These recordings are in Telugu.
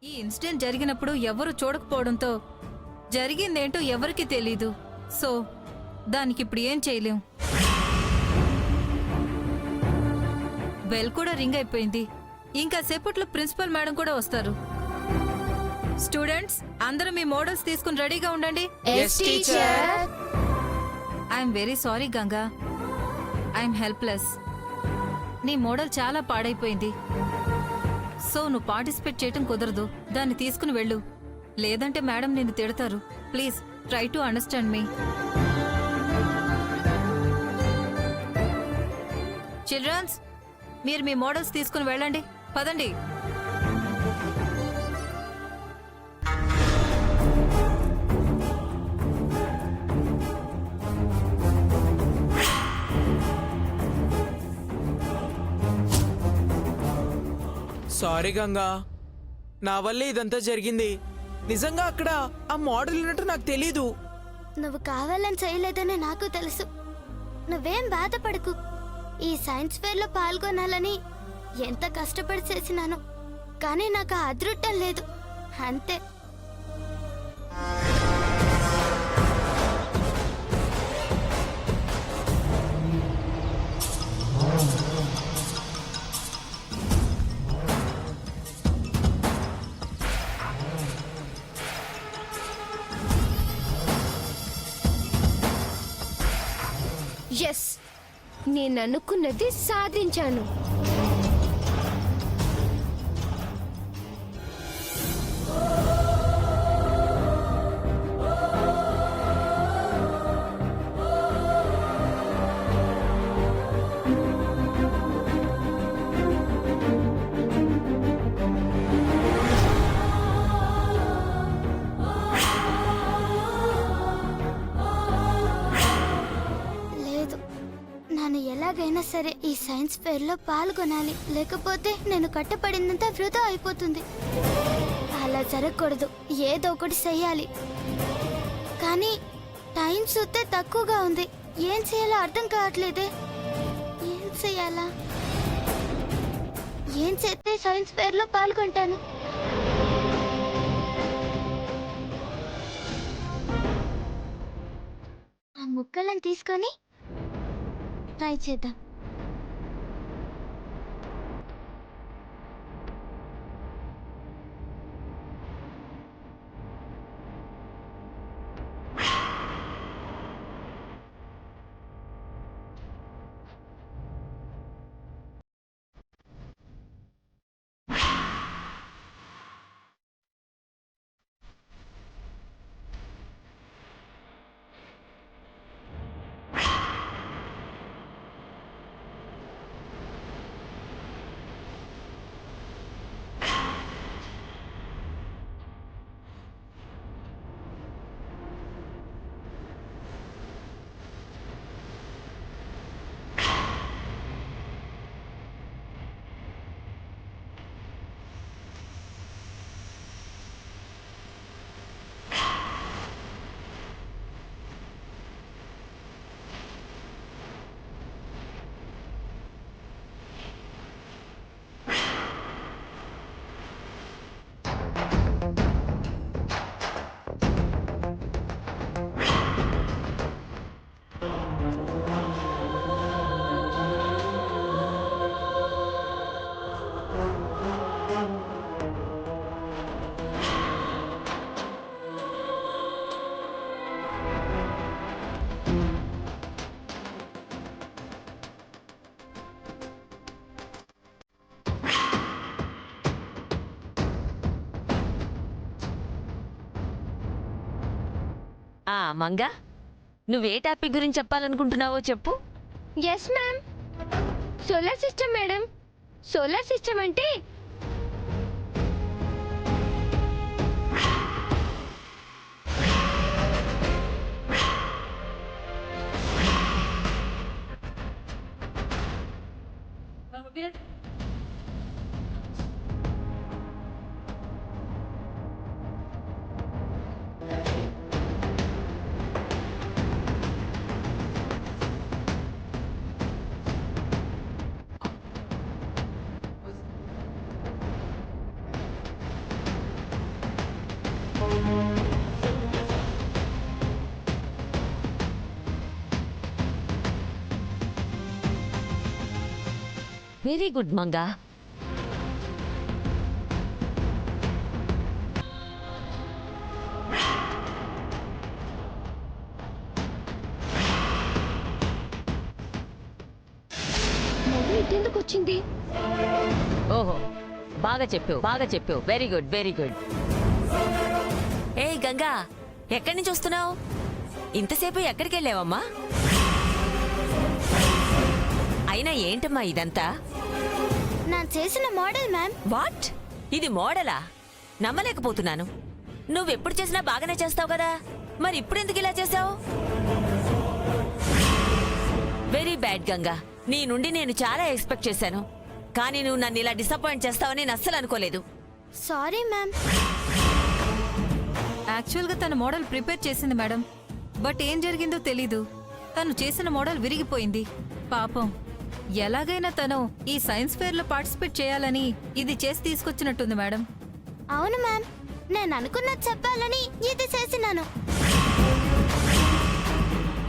ఈ ఇన్సిడెంట్ జరిగినప్పుడు ఎవరు చూడకపోవడంతో జరిగిందేంటో ఎవరికీ తెలీదు. సో దానికి ఇప్పుడు ఏం చేయలేం. బెల్ కూడా రింగ్ అయిపోయింది. ఇంకా సేపట్లో ప్రిన్సిపల్ మేడం కూడా వస్తారు. స్టూడెంట్స్ అందరూ మీ మోడల్స్ తీసుకుని రెడీగా ఉండండి. I'm very sorry Ganga, I'm helpless. నీ మోడల్ చాలా పాడైపోయింది. సో నువ్వు పార్టిసిపేట్ చేయటం కుదరదు. దాన్ని తీసుకుని వెళ్ళు, లేదంటే మేడం నిన్ను తిడతారు. Please try to understand me. Childrens, మీరు మీ మోడల్స్ తీసుకుని వెళ్ళండి. పదండి. సారీ గంగా, నా వల్లే ఇదంతా జరిగింది. నిజంగా అక్కడ ఆ మోడల్ ఉన్నట్టు నాకు తెలీదు. నువ్వు కావాలని చేయలేదని నాకు తెలుసు. నువ్వేం బాధపడకు. ఈ సైన్స్ ఫేర్ లో పాల్గొనాలని ఎంత కష్టపడి చేసినాను, కానీ నాకు ఆ అదృష్టం లేదు, అంతే. ఎస్, నేను అనుకున్నది సాధించాను. లేదు, నన్ను ఎలాగైనా సరే ఈ సైన్స్ ఫేర్ లో పాల్గొనాలి, లేకపోతే నేను కట్టపడిందంతా వృధా అయిపోతుంది. అలా జరగకూడదు, ఏదో ఒకటి చెయ్యాలి. కానీ టైం చూస్తే తక్కువగా ఉంది. ఏం చేయాలో అర్థం కావట్లేదే. ఏం చేయాలా? ఏం చేస్తే సైన్స్ ఫేర్ లో పాల్గొంటాను? ఆ ముక్కలను తీసుకొని ట్రై చేద్దాం. మంగా, నువ్వే టాపిక్ గురించి చెప్పాలనుకుంటున్నావో చెప్పు. Yes ma'am, solar system madam. Solar system అంటే వెరీ గుడ్ మంగా. మమ్మీ ఇటెందుకు వచ్చింది? ఓహో, బాగా చెప్పావు. Very good, very good. ఏయ్ గంగా, ఎక్కడి నుంచి వస్తున్నావు? ఇంతసేపు ఎక్కడికి వెళ్ళావమ్మా? అయినా ఏంటమ్మా ఇదంతా? నేను చేసిన మోడల్ మ్యామ్. వాట్? ఇది మోడలా? నమ్మలేకపోతున్నాను. నువ్వెప్పుడు చేసినా బాగానే చేస్తావు కదా, మరి ఇప్పుడు ఎందుకు ఇలా చేసావు? Very bad Ganga. నీ నుండి నేను చాలా ఎక్స్పెక్ట్ చేశాను, కానీ నువ్వు నన్ను ఇలా డిసప్పాయింట్ చేస్తావని నేను అస్సలు అనుకోలేదు. Sorry ma'am. యాక్చువల్గా తన మోడల్ ప్రిపేర్ చేసింది మేడం, బట్ ఏం జరిగిందో తెలీదు. తను చేసిన మోడల్ విరిగిపోయింది. పాపం, ఎలాగైనా తను ఈ సైన్స్ ఫేర్ లో పార్టిసిపేట్ చేయాలని ఇది చేసి తీసుకొచ్చినట్టుంది మేడం. అవును మ్యామ్, నేను అనుకున్నది చెప్పాలని ఇది చేసినాను.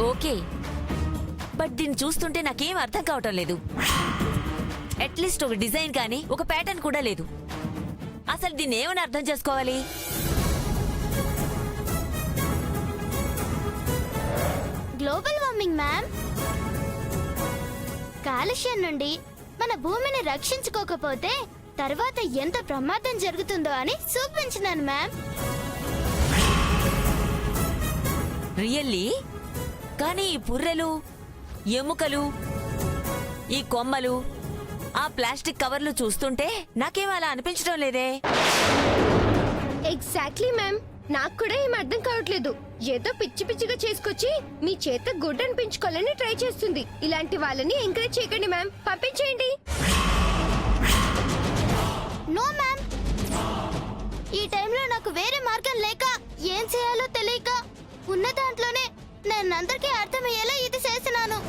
ఓకే, బట్ దీన్ని చూస్తుంటే నాకేం అర్థం కావటం లేదు. అట్లీస్ట్ ఒక డిజైన్ కానీ ఒక ప్యాటర్న్ కూడా లేదు. అసలు దీన్ని ఏమని అర్థం చేసుకోవాలి? Global warming ma'am. కాలుష్యం నుండి మన భూమిని రక్షించుకోకపోతే తర్వాత ఎంత ప్రమాదం జరుగుతుందో అని చూపించినాను మ్యామ్. రియల్లీ? కానీ ఈ పుర్రెలు, ఎముకలు, ఈ కొమ్మలు, ఆ ప్లాస్టిక్ కవర్లు చూస్తుంటే నాకేం అలా అనిపించడం లేదే. ఎగ్జాక్ట్లీ మ్యామ్, నాకు కూడా ఏం అర్థం కావట్లేదు. ఏదో పిచ్చి పిచ్చిగా చేసుకొచ్చి మీ చేత గుడ్ అనిపించుకోవాలని ట్రై చేస్తుంది. ఇలాంటి వాళ్ళని ఎంకరేజ్ చేయకండి మ్యామ్, పంపించేయండి. నో మ్యామ్, ఈ టైంలో నాకు వేరే మార్గం లేక ఏం చేయాలో తెలియక ఉన్న దాంట్లోనే నేను అందరికీ అర్థమయ్యేలా ఇది చేసినాను.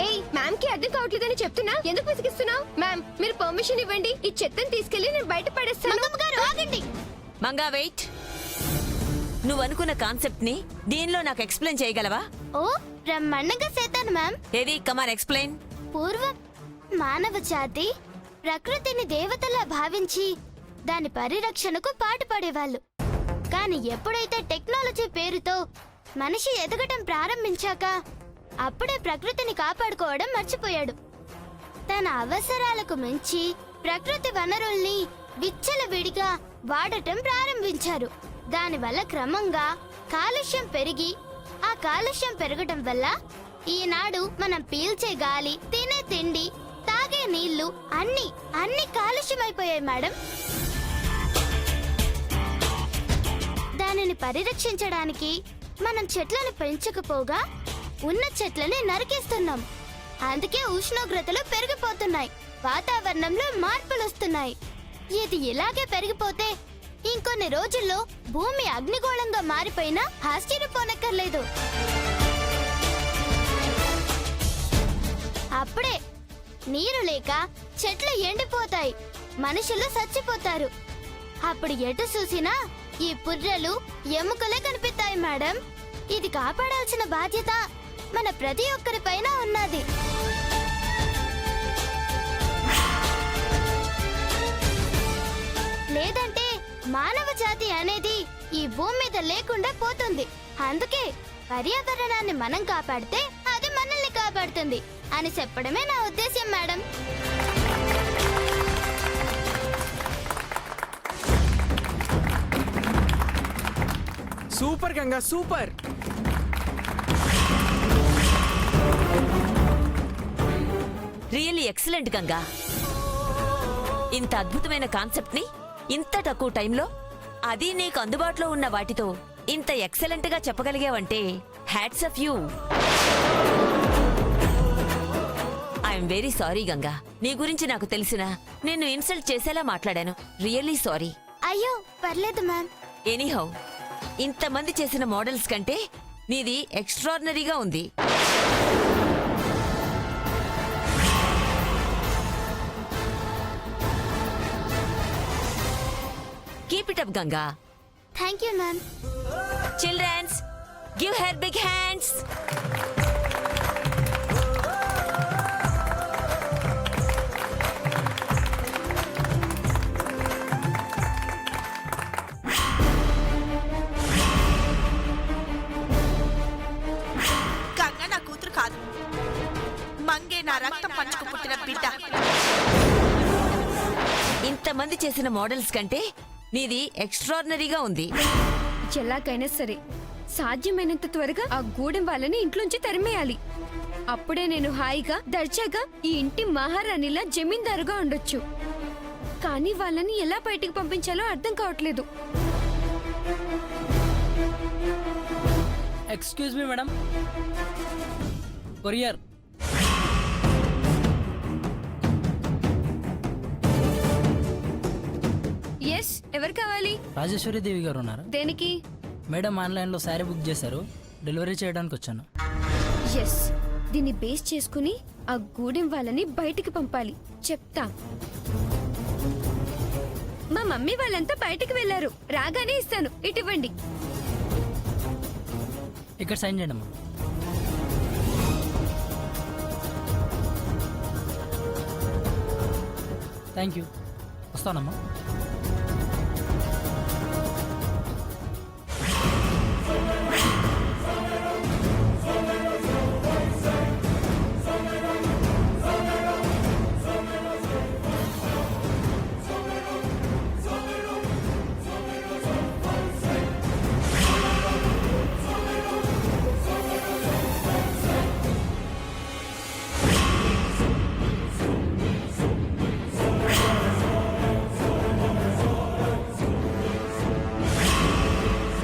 ఏయ్, మ్యామ్ కి అర్థం కావట్లేదని చెప్తున్నా, ఎందుకు విసిగిస్తున్నావు? మ్యామ్, మీరు పర్మిషన్ ఇవ్వండి, ఈ చెత్తని తీసుకెళ్లి నేను బయట పడేస్తాను. మంగమ్మ గారు ఆగండి. మంగా వెయిట్. నువ్వు అనుకున్న కాన్సెప్ట్ ని దీనిలో నాకు ఎక్స్ప్లెయిన్ చేయగలవా? ఓ, బ్రహ్మాండంగా చేతాను మ్యామ్. ఏది, కమాన్ ఎక్స్ప్లెయిన్. పూర్వం మానవ జాతి ప్రకృతిని దేవతలా భావించి దాని పరిరక్షణకు పాటుపడేవాళ్ళు. కానీ ఎప్పుడైతే టెక్నాలజీ పేరుతో మనిషి ఎదగటం ప్రారంభించాక అప్పుడే ప్రకృతిని కాపాడుకోవడం మర్చిపోయాడు. తన అవసరాలకు మించి ప్రకృతి వనరుల్ని విచ్చలవిడిగా వాడటం ప్రారంభించారు. దానివల్ల క్రమంగా కాలుష్యం పెరిగి, ఆ కాలుష్యం పెరగటం వల్ల ఈనాడు మనం పీల్చే గాలి, తినే తిండి, తాగే నీళ్లు అన్ని కాలుష్యమైపోయాయి మేడం. దానిని పరిరక్షించడానికి మనం చెట్లను పెంచకపోగా ఉన్న చెట్లని నరికేస్తున్నాం. అందుకే ఉష్ణోగ్రతలు పెరిగిపోతున్నాయి, వాతావరణంలో మార్పులు వస్తున్నాయి. ఇది ఇలాగే పెరిగిపోతే ఇంకొన్ని రోజుల్లో భూమి అగ్నిగోళంగా మారిపోయినా ఆశ్చర్యపోనక్కర్లేదు. అప్పుడే నీరు లేక చెట్లు ఎండిపోతాయి, మనుషులు చచ్చిపోతారు. అప్పుడు ఎటు చూసినా ఈ పుర్రెలు, ఎముకలే కనిపిస్తాయి మేడం. ఇది కాపాడాల్సిన బాధ్యత మన ప్రతి ఒక్కరిపైన ఉన్నది. లేదంటే మానవ జాతి అనేది ఈ భూమి మీద లేకుండా పోతుంది. అందుకే పర్యావరణాన్ని మనం కాపాడితే అది మనల్ని కాపాడుతుంది అని చెప్పడమే నా ఉద్దేశ్యం madam. Super Ganga, super. Really excellent Ganga. ఇంత అద్భుతమైన కాన్సెప్ట్ ని ఇంత తక్కువ టైంలో, అది నీకు అందుబాటులో ఉన్న వాటితో ఇంత ఎక్సలెంట్ గా చెప్పగలిగావంటే hats off you. I'm very sorry Ganga. నీ గురించి నాకు తెలిసిన నిన్ను ఇన్సల్ట్ చేసేలా మాట్లాడాను. Really sorry. అయ్యో పర్లేదు మ్యామ్. ఎనీహౌ, ఇంతమంది చేసిన మోడల్స్ కంటే నీది ఎక్స్ట్రాడినరీగా ఉంది. Keep it up Ganga. Thank you ma'am. Childrens, give her big hands. చేసిన మోడల్స్ కంటే నీది ఎక్స్ట్రాడినరీగా ఉంది. ఎలాగైనా సరే సాధ్యమైనంత త్వరగా ఆ గూడెం వాళ్ళని ఇంట్లోంచి తరిమేయాలి. అప్పుడే నేను హాయిగా దర్జాగా ఈ ఇంటి మహారాణిలా జమీందారుగా ఉండొచ్చు. కానీ వాళ్ళని ఎలా బయటికి పంపించాలో అర్థం కావట్లేదు. Excuse me madam, courier. Yes, ఎవరు కావాలి? రాజేశ్వరి దేవి గారు ఉన్నారా? దేనికి? మేడం ఆన్లైన్లో శారీ బుక్ చేశారు, డెలివరీ చేయడానికి వచ్చాను. ఎస్, దీన్ని బేస్ చేసుకుని ఆ గూడెం వాళ్ళని బయటికి పంపాలి. చెప్తా. మా మమ్మీ వాళ్ళంతా బయటికి వెళ్లారు, రాగానే ఇస్తాను. ఇటివ్వండి. ఇక్కడ సైన్ చేయండి అమ్మా. థ్యాంక్ యూ, వస్తానమ్మా.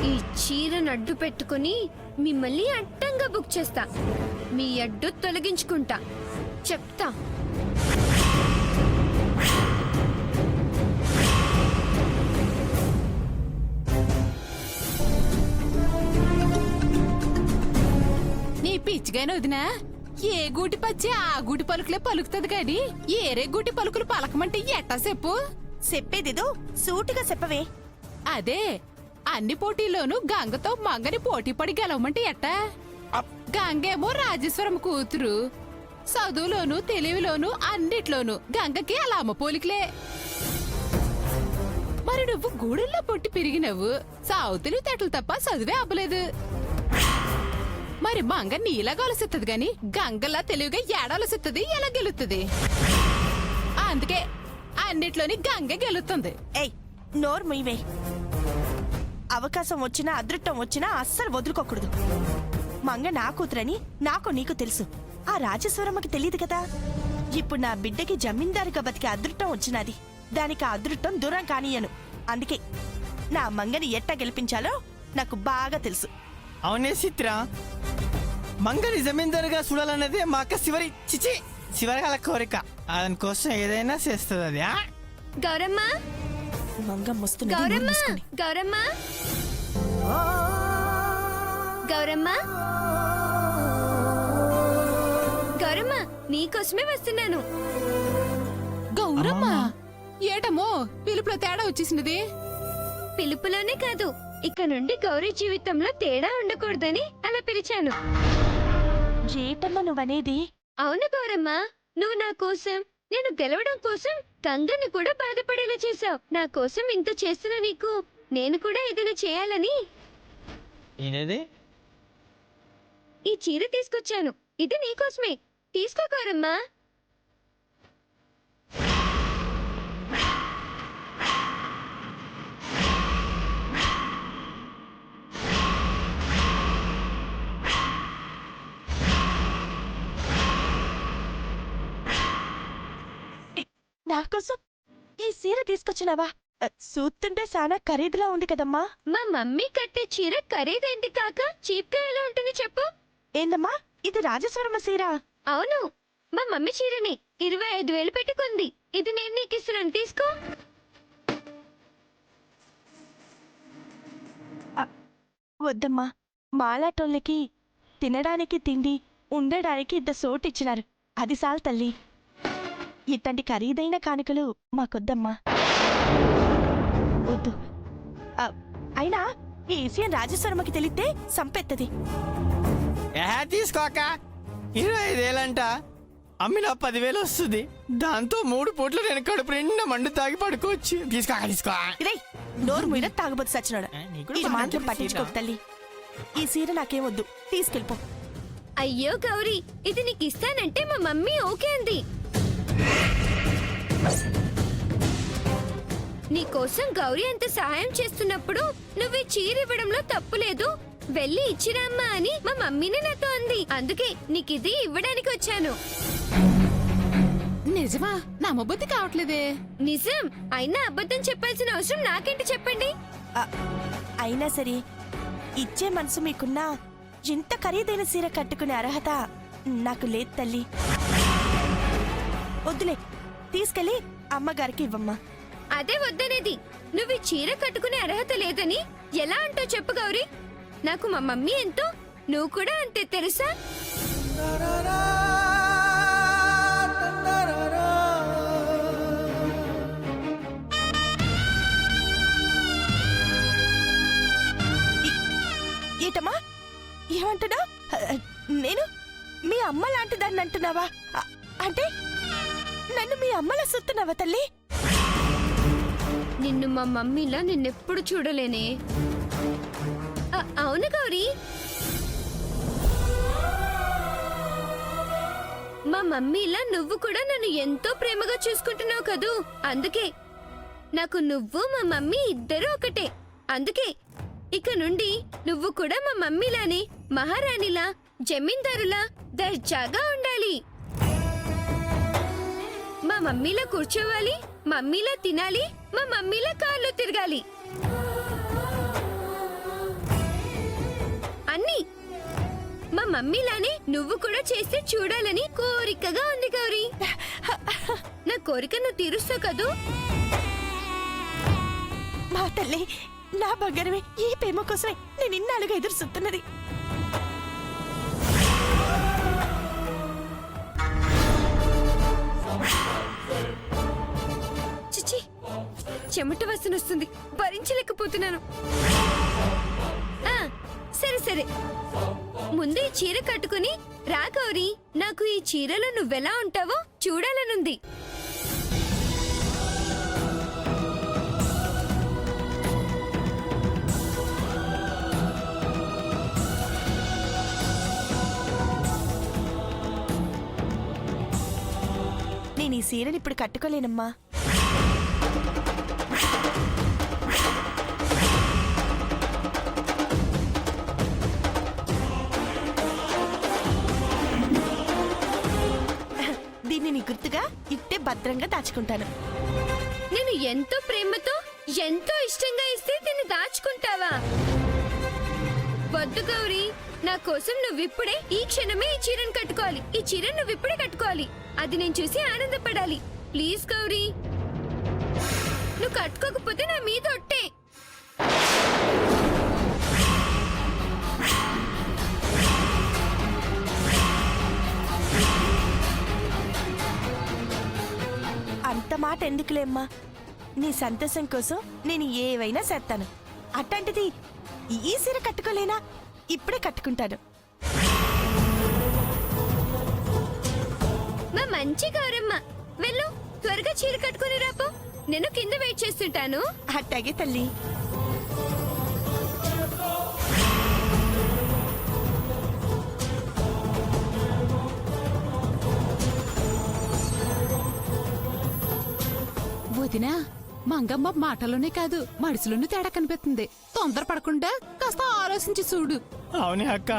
ఈ చీరను అడ్డు పెట్టుకుని మిమ్మల్ని అడ్డంగా బుక్ చేస్తా. మీ అడ్డు తొలగించుకుంటా. చెప్తా. నీ పిచ్చిగానే వదినా, ఏ గూటి పచ్చి ఆ గూటి పలుకులే పలుకుతుంది గాని ఏరే గూటి పలుకులు పలకమంటే ఎట్టా చెప్పు. చెప్పేదిదో సూటిగా చెప్పవే. అదే అన్ని పోటీల్లోనూ గంగతో మంగని పోటీ పడి గెలవమంటే ఎట్టా? గంగేమో రాజేశ్వరం కూతురు. చదువులోను తెలివిలోను అన్నిట్లోనూ గంగకి అలా అమ్మ పోలికలే. మరి నువ్వు గూడెల్లో పొట్టి పెరిగినవు, సావు తెలివితేటలు తప్ప చదువే అవ్వలేదు. మరి మంగ నీలా గొలసిత్తది గాని గంగలా తెలివిగా ఏడాలసిత్తది, ఎలా గెలుతుంది? అందుకే అన్నిట్లోని గంగ గెలుతుంది. ఏయ్, నోరు ముయ్యవే. అవకాశం వచ్చినా అదృష్టం వచ్చినా అస్సలు వదులుకోకూడదు. మంగ నా కూతురని నాకు నీకు తెలుసు, ఆ రాజేశ్వరమ్మకి తెలియదు కదా. ఇప్పుడు నా బిడ్డకి జమీందారుగా బతికే అదృష్టం వచ్చినది. దానికి ఆ అదృష్టం దూరం కానియను. అందుకే నా మంగని ఎట్టా గెలిపించాలో నాకు బాగా తెలుసు. అవునే చిత్ర, మంగని జమీందారుగా చూడాలన్నదే మా అక్క చివరిగాల కోరిక. దానికోసం ఏదైనా చేస్తుంది అది. గౌరమ్మ, మంగ మస్తు గౌరమ్మ, గౌరమ్మ, గౌరమ్మ, గౌరమ్మ, నీకోసమే వస్తున్నాను. గౌరమ్మ, ఏటమ్మో పిలుపులో తేడా వచ్చేసినది. పిలుపులోనే కాదు, ఇక నుండి గౌరీ జీవితంలో తేడా ఉండకూడదని అలా పిలిచాను. ఏటమ్మా నువ్వనేది? అవును గౌరమ్మ, నువ్వు నా కోసం, నేను గెలవడం కోసం గంగని కూడా బాధపడేలా చేశావు. నా కోసం ఇంత చేస్తున్న నీకు నేను కూడా ఏదైనా చేయాలని ఏంటది? ఈ చీర తీసుకొచ్చాను. ఇది నీకోసమే. తీసుకో గౌరమ్మ. నాకోసం ఈ సీర తీసుకొచ్చినావా? చూస్తుంటే చాలా ఖరీదులా ఉంది కదమ్మా. మా మమ్మీ కట్టే చీర ఖరీదైంది కాక చీప్ గా ఎలా ఉంటుంది చెప్పు? ఏందమ్మా ఇది రాజేశ్వరమ్మ సీర? అవును, మా మమ్మీ చీరని 25,000 పెట్టుకుంది. ఇది నేను నీకు ఇస్తున్నాను, తీసుకో. వద్దమ్మా, మాలాటోళ్ళకి తినడానికి తిండి, ఉండడానికి ఇంత సోటు ఇచ్చినారు. అది సాల్ తల్లి. ఇట్లాంటి ఖరీదైన కానుకలు మాకొద్దమ్మా, వద్దు. అయినా ఈ విషయం రాజేశ్వరమ్మకి తెలిస్తే సంపెత్తది. తీసుకోక 25,000 అమ్మినా 10,000 వస్తుంది. దాంతో 3 పూట్లు నేను కడుపు నిండా మండు తాగి పడుకోవచ్చు. తీసుకో. ఇదే నోరు మీద తాగబోతు సచ్చినాడు. నీకు ఇది మాత్రం పట్టించుకోకు తల్లి. ఈ సీర నాకేమొద్దు, తీసుకెళ్ళిపో. అయ్యో గౌరీ, ఇది నీకు ఇస్తానంటే మా మమ్మీ ఓకే అంది. నీకోసం గౌరీ అంత సహాయం చేస్తున్నప్పుడు నువ్వు ఈ చీర ఇవ్వడంలో తప్పు లేదు, వెళ్ళి ఇచ్చిరామ్మా అని మా మమ్మీనే నాతో అంది. అందుకే నీకిది ఇవ్వడానికి వచ్చాను. నిజమా? నమ్మబుద్ధి కావట్లేదే. నిజం. అయినా అబద్ధం చెప్పాల్సిన అవసరం నాకేంటి చెప్పండి. అయినా సరే ఇచ్చే మనసు మీకున్నా ఇంత ఖరీదైన సీర కట్టుకునే అర్హత నాకు లేదు తల్లి. వద్దులే, తీసుకెళ్ళి అమ్మగారికి ఇవ్వమ్మా. అదే వద్దనేది. నువ్వు ఈ చీర కట్టుకునే అర్హత లేదని ఎలా అంటో చెప్పు గౌరీ. నాకు మా మమ్మీ ఎంతో, నువ్వు కూడా అంతే తెలుసా? ఏటమ్మా ఏమంటున్నా? నేను మీ అమ్మ లాంటి దాన్ని అంటున్నావా? అంటే నన్ను మీ అమ్మలా సుత్తున్నావా తల్లి? నిన్ను మా మమ్మీలా నిన్నెప్పుడు చూడలేనే. అవును గౌరీ, మా మమ్మీలా నువ్వు కూడా నన్ను ఎంతో ప్రేమగా చూసుకుంటున్నావు కదూ. అందుకే నాకు నువ్వు మా మమ్మీ ఇద్దరు ఒకటే. అందుకే ఇక నుండి నువ్వు కూడా మా మమ్మీలానే మహారాణిలా, జమీందారులా దర్జాగా ఉండాలి. మా మమ్మీలా కూర్చోవాలి, మమ్మీలా తినాలి, మా మమ్మీలా కార్లో తిరగాలి. అన్నీ మా మమ్మీలానే నువ్వు కూడా చేస్తే చూడాలని కోరికగా ఉంది గౌరీ. నా కోరిక నువ్వు తీరుస్తావు కదూ. మా తల్లి, నా బంగారమే, ఈ ప్రేమ కోసమే నేను ఇన్నాళ్ళుగా ఎదురు చూస్తున్నది. చిచి, చెమట వాసన వస్తుంది, భరించలేకపోతున్నాను. సరే సరే, ముందు ఈ చీర కట్టుకుని రా గౌరీ. నాకు ఈ చీరలో నువ్వెలా ఉంటావో చూడాలనుంది. నేను ఈ సీరని ఇప్పుడు కట్టుకోలేనమ్మా. దీన్ని నీ గుర్తుగా ఇట్టే భద్రంగా దాచుకుంటాను. నేను ఎంతో ప్రేమతో, ఎంతో ఇష్టంగా ఇస్తే దీన్ని దాచుకుంటావా? వద్దు గౌరీ, నా కోసం నువ్విప్పుడే ఈ క్షణమే ఈ చీరను కట్టుకోవాలి. ఈ చీర నువ్విప్పుడే కట్టుకోవాలి. అది నేను చూసి ఆనందపడాలి. ప్లీజ్ గౌరీ, నువ్వు కట్టుకోకపోతే నా మీద ఒట్టే. అంత మాట ఎందుకులేమ్మా, నీ సంతోషం కోసం నేను ఏవైనా చేస్తాను. అట్లాంటిది ఈ సీర కట్టుకోలేనా? ఇప్పుడే కట్టుకుంటాను. మా మంచి గౌరమ్మ, వెళ్ళు, త్వరగా చీర కట్టుకుని రాపో. నేను కింద వెయిట్ చేస్తుంటాను. అట్టాగే తల్లి. వదినా, మంగమ్మ మాటలోనే కాదు మనుషులోనే తేడా కనిపిస్తుంది. తొందర పడకుండా కాస్త ఆలోచించి చూడు. అవునే అక్క,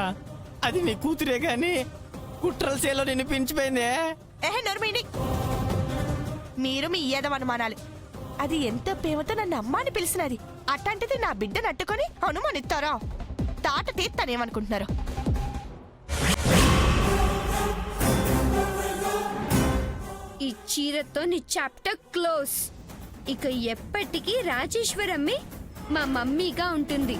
అది నీ కూతురే గాని కుట్రల చేలో నిన్ను పెంచిపోయిందే. నర్మిని, మీరు మీ ఏదమనుమానాలు. అది ఎంత ప్రేమతో నన్ను అమ్మ అని పిలిచినది. అట్లాంటిది నా బిడ్డను అట్టుకొని అనుమానిస్తారా? తాట తీస్తానేమనుకుంటున్నారు? ఈ చీరతో నీ చాప్టర్ క్లోజ్. ఇక ఎప్పటికీ రాజేశ్వరమ్మే మా మమ్మీగా ఉంటుంది.